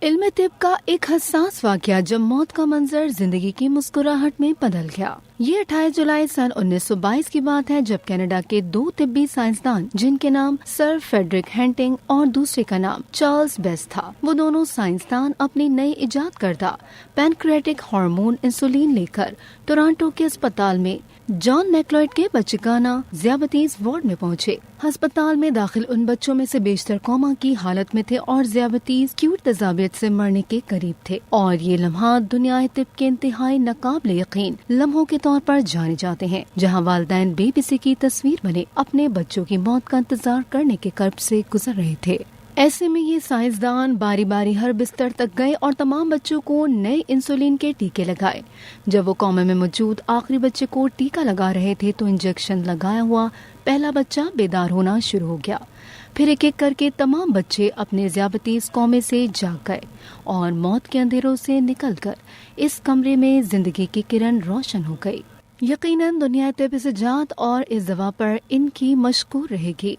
علم طب کا ایک حساس واقعہ جب موت کا منظر زندگی کی مسکراہٹ میں بدل گیا۔ یہ 28 جولائی سن 1922 کی بات ہے جب کینیڈا کے 2 طبی سائنسدان جن کے نام سر فریڈرک ہنٹنگ اور دوسرے کا نام چارلز بیس تھا، وہ دونوں سائنسدان اپنی نئی ایجاد کردہ پینکریاٹک ہارمون انسولین لے کر ٹورانٹو کے اسپتال میں جان میکلوئڈ کے بچگانہ ذیابیطیز وارڈ میں پہنچے۔ ہسپتال میں داخل ان بچوں میں سے بیشتر کوما کی حالت میں تھے اور ذیابیطیز کیوٹ تذابیت سے مرنے کے قریب تھے، اور یہ لمحات دنیائے طب کے انتہائی ناقابل یقین لمحوں کے طور پر جانے جاتے ہیں، جہاں والدین بے بسی کی تصویر بنے اپنے بچوں کی موت کا انتظار کرنے کے کرب سے گزر رہے تھے۔ ایسے میں یہ سائنسدان باری باری ہر بستر تک گئے اور تمام بچوں کو نئے انسولین کے ٹیکے لگائے۔ جب وہ کوما میں موجود آخری بچے کو ٹیکہ لگا رہے تھے تو انجیکشن لگایا ہوا پہلا بچہ بیدار ہونا شروع ہو گیا۔ پھر ایک ایک کر کے تمام بچے اپنے ذیابیطیز کومے سے جاگ گئے اور موت کے اندھیروں سے نکل کر اس کمرے میں زندگی کی کرن روشن ہو گئی۔ یقیناً دنیا طب اس ایجاد اور اس دوا پر ان کی مشکور رہے گی۔